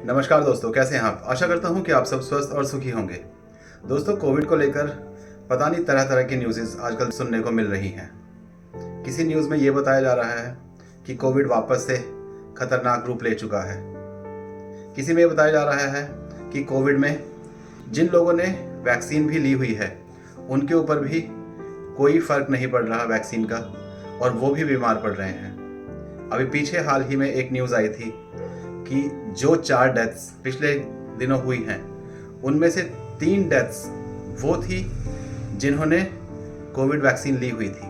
नमस्कार दोस्तों, कैसे हैं आप। आशा करता हूं कि आप सब स्वस्थ और सुखी होंगे। दोस्तों, कोविड को लेकर पता नहीं तरह तरह की न्यूज़ेस आजकल सुनने को मिल रही हैं। किसी न्यूज़ में ये बताया जा रहा है कि कोविड वापस से खतरनाक रूप ले चुका है। किसी में ये बताया जा रहा है कि कोविड में जिन लोगों ने वैक्सीन भी ली हुई है उनके ऊपर भी कोई फ़र्क नहीं पड़ रहा वैक्सीन का, और वो भी बीमार पड़ रहे हैं। अभी पीछे हाल ही में एक न्यूज़ आई थी कि जो 4 डेथ्स पिछले दिनों हुई हैं उनमें से 3 डेथ्स वो थी जिन्होंने कोविड वैक्सीन ली हुई थी।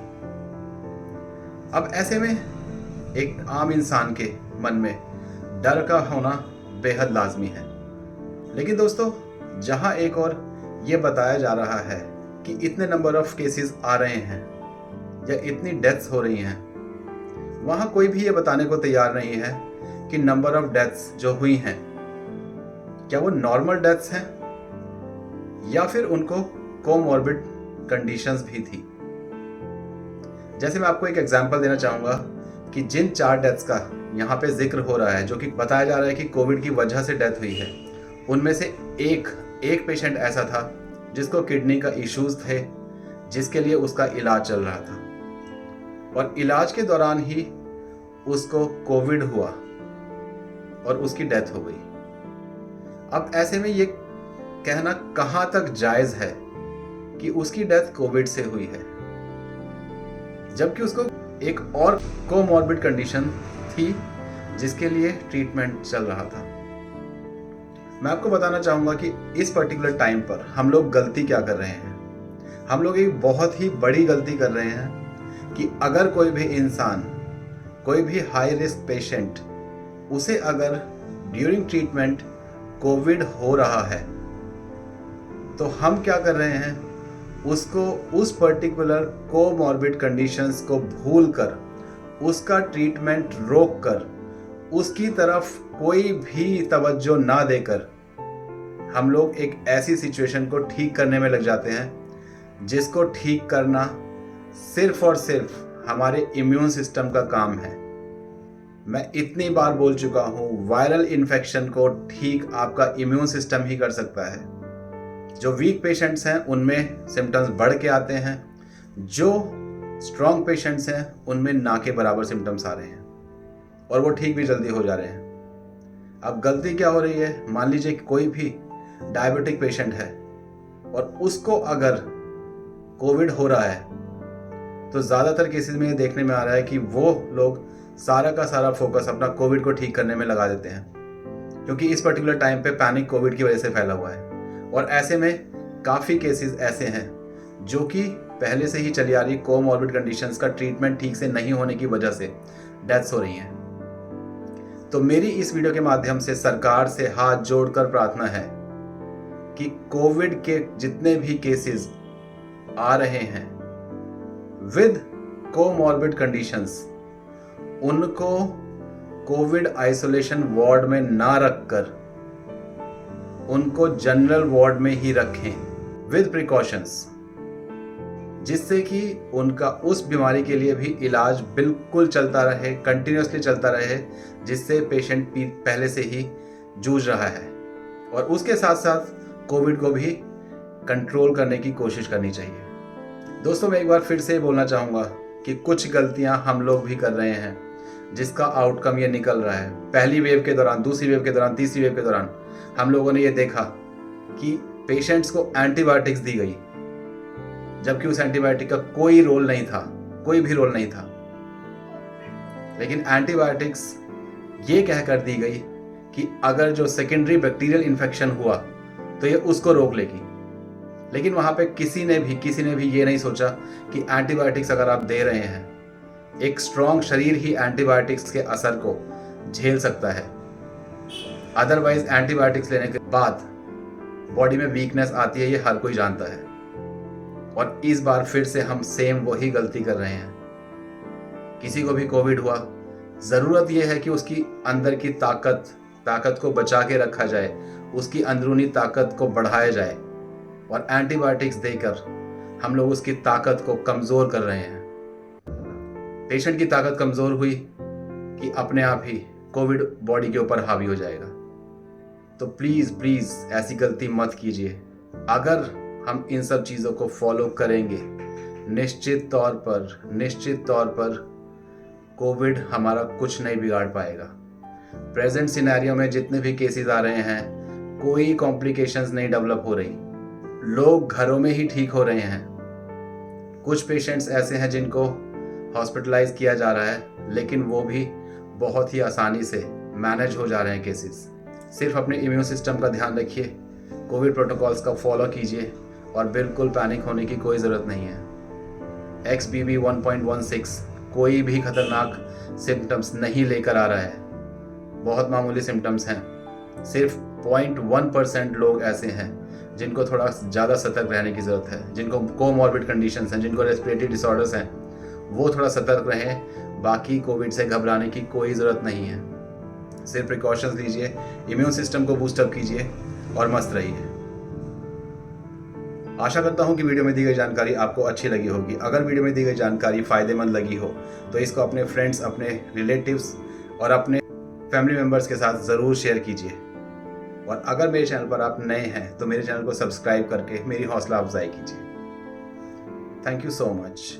अब ऐसे में एक आम इंसान के मन में डर का होना बेहद लाजमी है। लेकिन दोस्तों, जहां एक और ये बताया जा रहा है कि इतने नंबर ऑफ केसेस आ रहे हैं या इतनी डेथ्स हो रही हैं, वहां कोई भी ये बताने को तैयार नहीं है कि नंबर ऑफ डेथ्स जो हुई हैं क्या वो नॉर्मल डेथ्स हैं या फिर उनको कोमॉर्बिड कंडीशंस भी थी। जैसे मैं आपको एक एग्जांपल देना चाहूंगा कि जिन 4 डेथ्स का यहाँ पे जिक्र हो रहा है, जो कि बताया जा रहा है कि कोविड की वजह से डेथ हुई है, उनमें से एक पेशेंट ऐसा था जिसको किडनी का इश्यूज थे, जिसके लिए उसका इलाज चल रहा था और इलाज के दौरान ही उसको कोविड हुआ और उसकी डेथ हो गई। अब ऐसे में ये कहना कहां तक जायज है कि उसकी डेथ कोविड से हुई है, जबकि उसको एक और कोमॉर्बिड कंडीशन थी जिसके लिए ट्रीटमेंट चल रहा था। मैं आपको बताना चाहूंगा कि इस पर्टिकुलर टाइम पर हम लोग गलती क्या कर रहे हैं। हम लोग एक बहुत ही बड़ी गलती कर रहे हैं कि अगर कोई भी इंसान, कोई भी हाई रिस्क पेशेंट, उसे अगर ड्यूरिंग ट्रीटमेंट कोविड हो रहा है तो हम क्या कर रहे हैं, उसको उस पर्टिकुलर कोमॉर्बिड कंडीशंस को भूलकर, उसका ट्रीटमेंट रोककर, उसकी तरफ कोई भी तवज्जो ना देकर हम लोग एक ऐसी सिचुएशन को ठीक करने में लग जाते हैं जिसको ठीक करना सिर्फ और सिर्फ हमारे इम्यून सिस्टम का काम है। मैं इतनी बार बोल चुका हूँ, वायरल इन्फेक्शन को ठीक आपका इम्यून सिस्टम ही कर सकता है। जो वीक पेशेंट्स हैं उनमें सिम्टम्स बढ़ के आते हैं, जो स्ट्रॉन्ग पेशेंट्स हैं उनमें ना के बराबर सिम्टम्स आ रहे हैं और वो ठीक भी जल्दी हो जा रहे हैं। अब गलती क्या हो रही है, मान लीजिए कि कोई भी डायबिटिक पेशेंट है और उसको अगर कोविड हो रहा है तो ज़्यादातर केसेस में ये देखने में आ रहा है कि वो लोग सारा का सारा फोकस अपना कोविड को ठीक करने में लगा देते हैं, क्योंकि इस पर्टिकुलर टाइम पे पैनिक कोविड की वजह से फैला हुआ है। और ऐसे में काफ़ी केसेस ऐसे हैं जो कि पहले से ही चली आ रही कोमॉर्बिड कंडीशंस का ट्रीटमेंट ठीक से नहीं होने की वजह से डेथ्स हो रही हैं। तो मेरी इस वीडियो के माध्यम से सरकार से हाथ जोड़कर प्रार्थना है कि कोविड के जितने भी केसेस आ रहे हैं विद कोमॉर्बिड कंडीशंस, उनको कोविड आइसोलेशन वार्ड में ना रखकर उनको जनरल वार्ड में ही रखें विद प्रिकॉशंस, जिससे कि उनका उस बीमारी के लिए भी इलाज बिल्कुल चलता रहे, कंटिन्यूसली चलता रहे, जिससे पेशेंट पहले से ही जूझ रहा है। और उसके साथ साथ कोविड को भी कंट्रोल करने की कोशिश करनी चाहिए। दोस्तों, मैं एक बार फिर से बोलना चाहूँगा कि कुछ गलतियाँ हम लोग भी कर रहे हैं जिसका आउटकम ये निकल रहा है। पहली वेव के दौरान, दूसरी वेव के दौरान, तीसरी वेव के दौरान हम लोगों ने ये देखा कि पेशेंट्स को एंटीबायोटिक्स दी गई, जबकि उस एंटीबायोटिक का कोई रोल नहीं था, कोई भी रोल नहीं था। लेकिन एंटीबायोटिक्स ये कहकर दी गई कि अगर जो सेकेंडरी बैक्टीरियल इन्फेक्शन हुआ तो ये उसको रोक लेगी। लेकिन वहाँ पे किसी ने भी ये नहीं सोचा कि एंटीबायोटिक्स अगर आप दे रहे हैं, एक स्ट्रॉन्ग शरीर ही एंटीबायोटिक्स के असर को झेल सकता है। अदरवाइज एंटीबायोटिक्स लेने के बाद बॉडी में वीकनेस आती है, ये हर कोई जानता है। और इस बार फिर से हम सेम वही गलती कर रहे हैं। किसी को भी कोविड हुआ, ज़रूरत यह है कि उसकी अंदर की ताकत को बचा के रखा जाए, उसकी अंदरूनी ताकत को बढ़ाया जाए, और एंटीबायोटिक्स देकर हम लोग उसकी ताकत को कमज़ोर कर रहे हैं। पेशेंट की ताकत कमज़ोर हुई कि अपने आप ही कोविड बॉडी के ऊपर हावी हो जाएगा। तो प्लीज़ प्लीज़ ऐसी गलती मत कीजिए। अगर हम इन सब चीज़ों को फॉलो करेंगे, निश्चित तौर पर कोविड हमारा कुछ नहीं बिगाड़ पाएगा। प्रेजेंट सिनेरियो में जितने भी केसेस आ रहे हैं, कोई कॉम्प्लिकेशंस नहीं डेवलप हो रही, लोग घरों में ही ठीक हो रहे हैं। कुछ पेशेंट्स ऐसे हैं जिनको हॉस्पिटलाइज किया जा रहा है, लेकिन वो भी बहुत ही आसानी से मैनेज हो जा रहे हैं केसेस। सिर्फ अपने इम्यून सिस्टम का ध्यान रखिए, कोविड प्रोटोकॉल्स का फॉलो कीजिए और बिल्कुल पैनिक होने की कोई ज़रूरत नहीं है। XBB 1.16 कोई भी खतरनाक सिम्टम्स नहीं लेकर आ रहा है, बहुत मामूली सिम्टम्स हैं। सिर्फ 0.1% लोग ऐसे हैं जिनको थोड़ा ज़्यादा सतर्क रहने की ज़रूरत है, जिनको कोमॉर्बिड कंडीशंस हैं, जिनको रेस्पिरेटरी डिसऑर्डर्स हैं, वो थोड़ा सतर्क रहें। बाकी कोविड से घबराने की कोई ज़रूरत नहीं है। सिर्फ प्रिकॉशंस लीजिए, इम्यून सिस्टम को बूस्टअप कीजिए और मस्त रहिए। आशा करता हूँ कि वीडियो में दी गई जानकारी आपको अच्छी लगी होगी। अगर वीडियो में दी गई जानकारी फ़ायदेमंद लगी हो तो इसको अपने फ्रेंड्स, अपने रिलेटिव्स और अपने फैमिली मेम्बर्स के साथ ज़रूर शेयर कीजिए। और अगर मेरे चैनल पर आप नए हैं तो मेरे चैनल को सब्सक्राइब करके मेरी हौसला अफजाई कीजिए। Thank you so much.